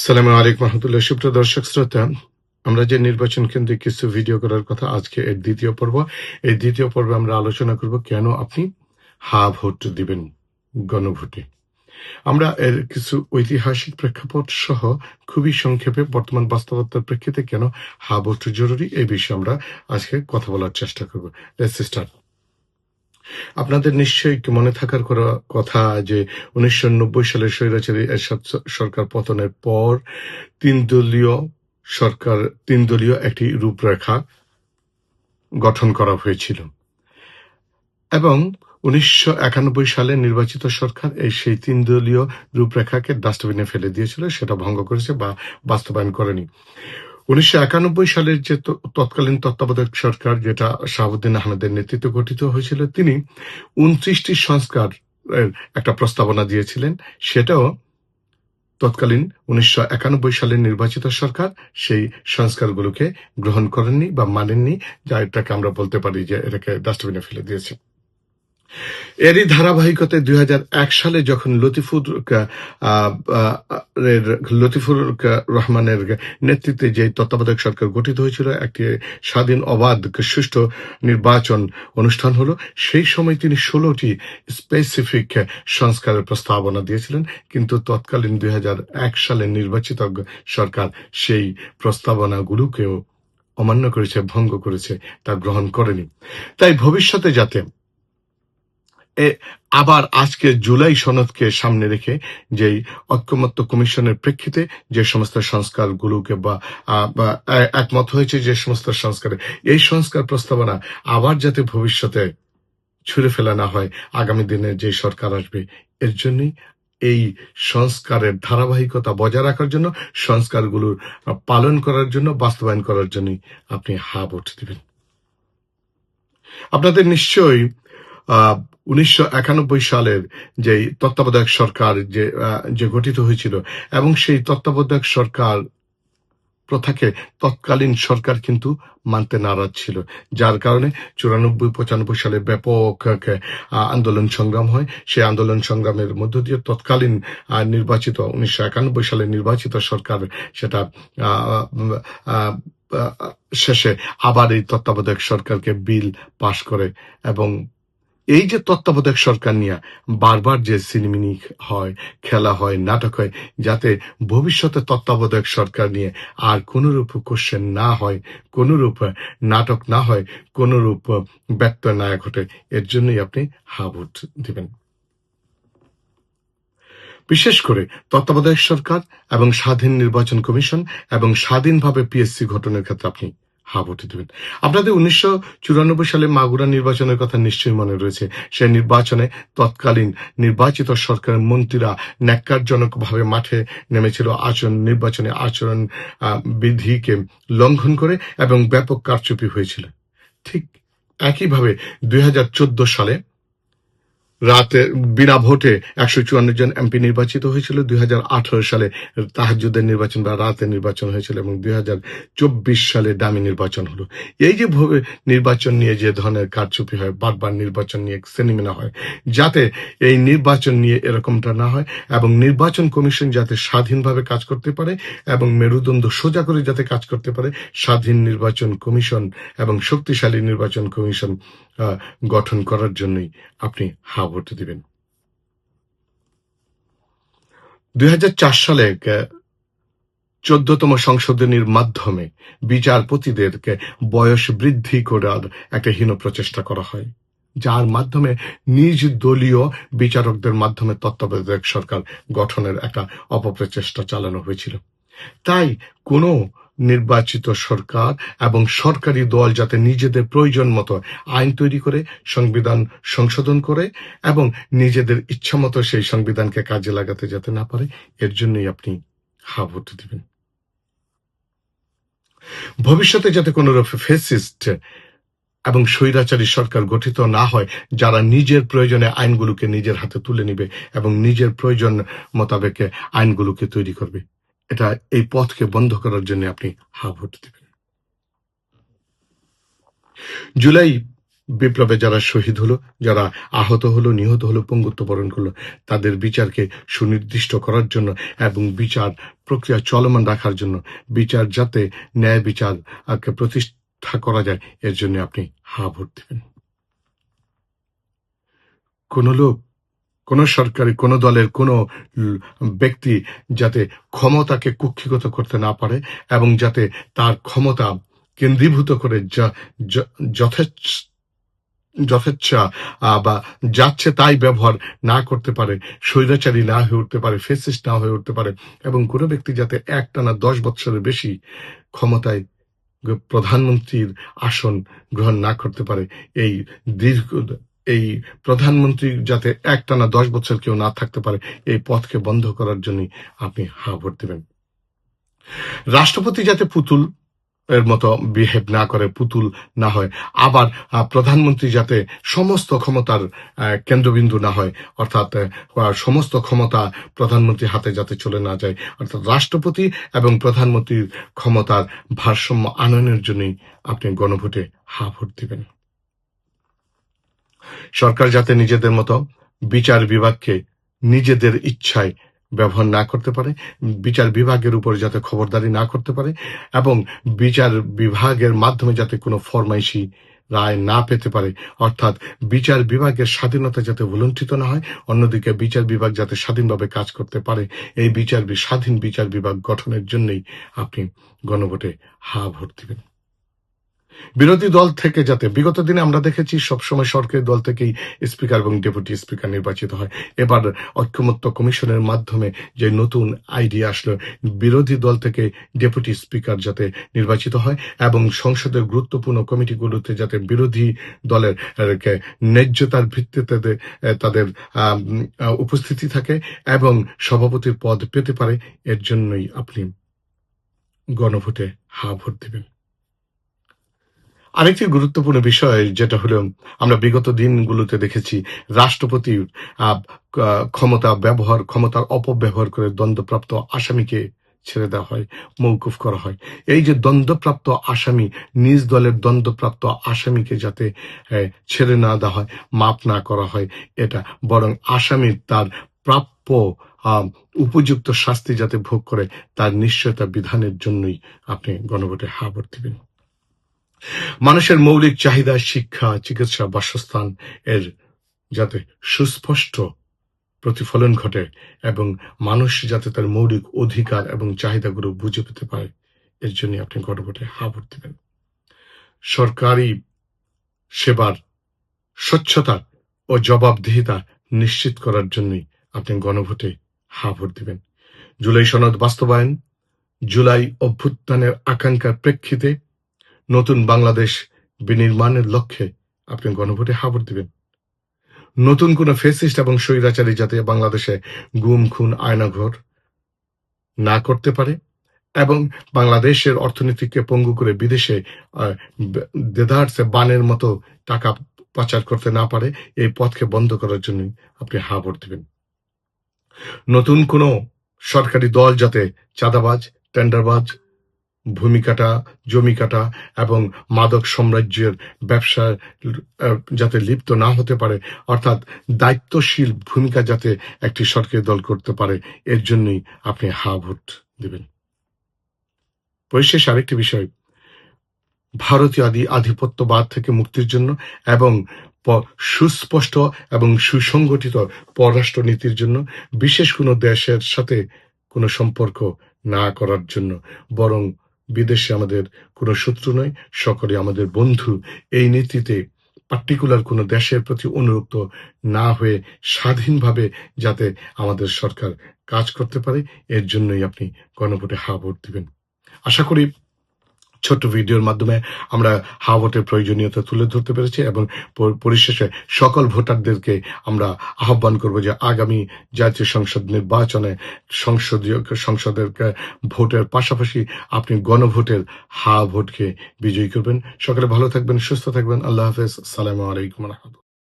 সালামু আলাইকুম রহমতুল্লাহ। সুপ্রিয় দর্শক শ্রোতা, আমরা যে নির্বাচন কেন্দ্রিক কিছু ভিডিও করার কথা, আজকে এর দ্বিতীয় পর্ব। এই দ্বিতীয় পর্বে আমরা আলোচনা করব কেন আপনি হা ভোট দিবেন গণভোটে। আমরা এর কিছু ঐতিহাসিক প্রেক্ষাপট সহ খুবই সংক্ষেপে বর্তমান বাস্তবতার প্রেক্ষিতে কেন হা ভোট জরুরি এই বিষয়ে আমরা আজকে কথা বলার চেষ্টা করব। Let's start. আপনাদের নিশ্চয়ই মনে থাকার কথা যে 1990 সালের স্বৈরাচারী এরশাদ সরকার পতনের পর তিন দলীয় একটি রূপরেখা গঠন করা হয়েছিল এবং 1991 সালে নির্বাচিত সরকার সেই 3 দলীয় রূপরেখাকে ডাস্টবিনে ফেলে দিয়েছিল, সেটা ভঙ্গ করেছে বা বাস্তবায়ন করেনি। 1991 সালের যে তৎকালীন তত্ত্বাবধায়ক সরকার, যেটা শাহাবুদ্দিন আহমেদের নেতৃত্বে গঠিত হয়েছিল, তিনি 29টি সংস্কার একটা প্রস্তাবনা দিয়েছিলেন। সেটাও তৎকালীন 1991 সালের নির্বাচিত সরকার সেই সংস্কারগুলোকে গ্রহণ করেননি বা মানেননি, যা এটাকে আমরা বলতে পারি যে এটাকে ডাস্টবিনে ফেলে দিয়েছে। এরই ধারাবাহিকতায় 2001 সালে যখন লতিফুর রহমানের নেতৃত্বে যে তত্ত্বাবধায়ক সরকার গঠিত হয়েছিল, একটি স্বাধীন, অবাধ, সুষ্ঠু নির্বাচন অনুষ্ঠান হলো। সেই সময় তিনি 16টি স্পেসিফিক সংস্কারের প্রস্তাবনা দিয়েছিলেন, কিন্তু তৎকালীন 2001 সালে নির্বাচিত সরকার সেই প্রস্তাবনাগুলোকেও অমান্য করেছে, ভঙ্গ করেছে, তা গ্রহণ করেনি। তাই ভবিষ্যতে যাতে আবার আজকে জুলাই সনদকে সামনে রেখে যেই ঐকমত্য কমিশনের প্রেক্ষিতে যে সমস্ত সংস্কারগুলোকে বা একমত হয়েছে, যে সমস্ত সংস্কারে এই সংস্কার প্রস্তাবনা আবার যাতে ভবিষ্যতে ছুঁড়ে ফেলা না হয় আগামী দিনে যে সরকার আসবে, এর জন্যই এই সংস্কারের ধারাবাহিকতা বজায় রাখার জন্য, সংস্কারগুলোর পালন করার জন্য, বাস্তবায়ন করার জন্যই আপনি হা ভোট দিবেন। আপনাদের নিশ্চয়ই 1991 সালের যে তত্ত্বাবধায়ক সরকার যে গঠিত হয়েছিল, এবং সেই তত্ত্বাবধায়ক সরকার প্রথাকে তৎকালীন সরকার কিন্তু মানতে নারাজ ছিল, যার কারণে 94-95 সালে ব্যাপক আন্দোলন সংগ্রাম হয়। সেই আন্দোলন সংগ্রামের মধ্য দিয়ে তৎকালীন নির্বাচিত 1991 সালে নির্বাচিত সরকার সেটা শেষে আবার এই তত্ত্বাবধায়ক সরকারকে বিল পাশ করে। এবং এই যে তত্ত্বাবধায়ক সরকার নিয়ে বারবার যে সিনেমিনি হয়, খেলা হয়, নাটক হয়, যাতে ভবিষ্যতে তত্ত্বাবধায়ক সরকার নিয়ে আর কোনরূপ কোশ্চেন না হয়, কোনরূপ নাটক না হয়, কোনরূপ ব্যত্যয় না ঘটে, এর জন্যই আপনি হা ভোট দিবেন। বিশেষ করে তত্ত্বাবধায়ক সরকার এবং স্বাধীন নির্বাচন কমিশন এবং স্বাধীনভাবে পিএসসি গঠনের ক্ষেত্রে আপনি হা ভোট দিবেন। আপনাদের 1994 সালে মাগুরা নির্বাচনের কথা নিশ্চয়ই মনে রয়েছে। সেই নির্বাচনে তৎকালীন নির্বাচিত সরকারের মন্ত্রীরা ন্যাক্কারজনকভাবে মাঠে নেমেছিল নির্বাচনী আচরণ বিধিকে লঙ্ঘন করে, এবং ব্যাপক কারচুপি হয়েছিল। ঠিক একইভাবে 2014 সালে রাতে বিনা ভোটে 154 জন এমপি নির্বাচিত হয়েছিল। 2018 সালে তাহাজ্জুদের নির্বাচন বা রাতে নির্বাচন হয়েছিল, এবং 2024 সালে ডামি নির্বাচন হলো। এই যে নির্বাচন নিয়ে যে ধরনের কারচুপি হয়, বারবার নির্বাচন নিয়ে সেমিনার হয়, যাতে এই নির্বাচন নিয়ে এরকমটা না হয়, এবং নির্বাচন কমিশন যাতে স্বাধীনভাবে কাজ করতে পারে এবং মেরুদণ্ড সোজা করে যাতে কাজ করতে পারে, স্বাধীন নির্বাচন কমিশন এবং শক্তিশালী নির্বাচন কমিশন গঠন করার জন্যই আপনি হা ভোট দিবেন। 2004 সালে 14তম সংশোধনীর মাধ্যমে বিচারপতিদেরকে বয়স বৃদ্ধি করার একটা হীন প্রচেষ্টা করা হয়, যার মাধ্যমে নিজ দলীয় বিচারকদের মাধ্যমে তত্ত্বাবধায়ক সরকার গঠনের একটা অপপ্রচেষ্টা চালানো হয়েছিল। তাই কোনো নির্বাচিত সরকার এবং সরকারি দল যাতে নিজেদের প্রয়োজন মতো আইন তৈরি করে, সংবিধান সংশোধন করে এবং নিজেদের ইচ্ছা মতো সেই সংবিধানকে কাজে লাগাতে যাতে না পারে, এর জন্যই আপনি হা ভোট দিবেন। ভবিষ্যতে যাতে কোনো ফ্যাসিস্ট এবং স্বৈরাচারী সরকার গঠিত না হয়, যারা নিজের প্রয়োজনে আইনগুলোকে নিজের হাতে তুলে নিবে এবং নিজের প্রয়োজন মোতাবেক আইনগুলোকে তৈরি করবে, এই পথকে বন্ধ করার জন্য আপনি হা ভোট দিবেন। জুলাই বিপ্লবে যারা শহীদ হলো, যারা আহত হলো, নিহত হলো, পঙ্গুত্ব বরণ করলো, তাদের বিচারকে সুনির্দিষ্ট করার জন্য এবং বিচার প্রক্রিয়া চলমান রাখার জন্য, বিচার যাতে ন্যায় বিচার প্রতিষ্ঠা করা যায়, এর জন্য আপনি হা ভোট দেবেন। কোন লোক, কোন সরকারি, কোন দলের কোন ব্যক্তি যাতে ক্ষমতাকে কুক্ষিগত করতে না পারে এবং যাতে তার ক্ষমতা কেন্দ্রীভূত করে যথেচ্ছা বা যাচ্ছে তাই ব্যবহার না করতে পারে, স্বৈরাচারী না হয়ে উঠতে পারে, ফেসিস্ট না হয়ে উঠতে পারে, এবং কোনো ব্যক্তি যাতে একটানা 10 বছরের বেশি ক্ষমতায় প্রধানমন্ত্রীর আসন গ্রহণ না করতে পারে, এই প্রধানমন্ত্রী যাতে একটানা 10 বছর কেউ না থাকতে পারে, এই পথকে বন্ধ করার জন্য আপনি হা ভোট দেবেন। রাষ্ট্রপতি যাতে পুতুল এর মতো বিহেভ না করে, পুতুল না হয়, আবার প্রধানমন্ত্রী যাতে সমস্ত ক্ষমতার কেন্দ্রবিন্দু না হয়, অর্থাৎ সমস্ত ক্ষমতা প্রধানমন্ত্রীর হাতে যাতে চলে না যায়, অর্থাৎ রাষ্ট্রপতি এবং প্রধানমন্ত্রীর ক্ষমতার ভারসাম্য আনয়নের জন্যই আপনি গণভোটে হা ভোট দিবেন। সরকার যাতে নিজেদের মতো বিচার বিভাগকে নিজেদের ইচ্ছায় ব্যবহার না করতে পারে, বিচার বিভাগের উপর যাতে খবরদারি না করতে পারে, এবং বিচার বিভাগের মাধ্যমে যাতে কোনো ফরমাইশি রায় না পেতে পারে, অর্থাৎ বিচার বিভাগের স্বাধীনতা যাতে ভুলুণ্ঠিত না হয়, অন্যদিকে বিচার বিভাগ যাতে স্বাধীনভাবে কাজ করতে পারে, এই স্বাধীন বিচার বিভাগ গঠনের জন্যই আপনি গণভোটে হা ভোট দিবেন। বিরোধী দল থেকে যাতে, বিগত দিনে আমরা দেখেছি সবসময় সরকারি দল থেকেই স্পিকার এবং ডেপুটি স্পিকার নির্বাচিত হয়। এবার ঐকমত্য কমিশনের মাধ্যমে যে নতুন আইডিয়া আসলো, বিরোধী দল থেকে ডেপুটি স্পিকার যাতে নির্বাচিত হয় এবং সংসদের গুরুত্বপূর্ণ কমিটিগুলোতে যাতে বিরোধী দলের ন্যায্যতার ভিত্তিতে তাদের উপস্থিতি থাকে এবং সভাপতির পদ পেতে পারে, এর জন্যই আপনি গণভোটে হা ভোট দেবেন। আরেকটি গুরুত্বপূর্ণ বিষয় যেটা হলো, আমরা বিগত দিনগুলোতে দেখেছি রাষ্ট্রপতির ক্ষমতার অপব্যবহার করে দ্বন্দ্বপ্রাপ্ত আসামিকে ছেড়ে দেওয়া হয়, মৌকুফ করা হয়। এই যে দ্বন্দ্বপ্রাপ্ত আসামি, নিজ দলের দ্বন্দ্বপ্রাপ্ত আসামিকে যাতে ছেড়ে না দেওয়া হয়, মাপ না করা হয়, এটা বরং আসামির তার প্রাপ্য উপযুক্ত শাস্তি যাতে ভোগ করে, তার নিশ্চয়তা বিধানের জন্যই আপনি গণভোটে হা ভোট দিবেন। মানুষের মৌলিক চাহিদা, শিক্ষা, চিকিৎসা, বাসস্থান এর যাতে সুস্পষ্ট প্রতিফলন ঘটে এবং মানুষ যাতে তার মৌলিক অধিকার এবং চাহিদাগুলো বুঝে পেতে পারে, এর জন্য আপনি গণভোটে হা ভোট দিবেন। সরকারি সেবার স্বচ্ছতা ও জবাবদিহিতা নিশ্চিত করার জন্যই আপনি গণভোটে হা ভোট দিবেন। জুলাই সনদ বাস্তবায়ন, জুলাই অভ্যুত্থানের আকাঙ্ক্ষার প্রেক্ষিতে নতুন বাংলাদেশ বিনির্মাণের লক্ষ্যে আপনি গণভোটে হা ভোট দিবেন। নতুন কোন ফ্যাসিস্ট এবং স্বৈরাচারী যাতে বাংলাদেশে গুম, খুন, আয়নাঘর না করতে পারে এবং বাংলাদেশের অর্থনীতিকে পঙ্গু করে বিদেশে দেদারসে বানের মতো টাকা পাচার করতে না পারে, এই পথকে বন্ধ করার জন্য আপনি হা ভোট দিবেন। নতুন কোন সরকারি দল যাতে চাঁদাবাজ, টেন্ডারবাজ, ভূমি কাটা, জমি কাটা এবং মাদক সাম্রাজ্যের ব্যবসা যাতে লিপ্ত না হতে পারে, অর্থাৎ দায়িত্বশীল ভূমিকা যাতে একটি সরকারি দল করতে পারে, এর জন্যই আপনি হা ভোট দিবেন। পরিশেষ আরেকটি বিষয়, ভারতীয় আধিপত্যবাদ থেকে মুক্তির জন্য এবং সুস্পষ্ট এবং সুসংগঠিত পররাষ্ট্র নীতির জন্য, বিশেষ কোনো দেশের সাথে কোনো সম্পর্ক না করার জন্য, বরং বিদেশে আমাদের কোনো শত্রু নয়, সকলে আমাদের বন্ধু, এই নীতিতে পার্টিকুলার কোনো দেশের প্রতি অনুরক্ত না হয়ে স্বাধীনভাবে যাতে আমাদের সরকার কাজ করতে পারে, এর জন্যই আপনি গণভোটে হা ভোট দিবেন। আশা করি ছোট্ট ভিডিওর মাধ্যমে আমরা হা ভোটের প্রয়োজনীয়তা তুলে ধরতে পেরেছি এবং পরিশেষে সকল ভোটারদেরকে আমরা আহ্বান করব যে আগামী জাতীয় সংসদ নির্বাচনে সংসদের ভোটের পাশাপাশি আপনি গণভোটের হা ভোটকে বিজয়ী করবেন। সকলে ভালো থাকবেন, সুস্থ থাকবেন। আল্লাহ হাফেজ। আসসালামু আলাইকুম।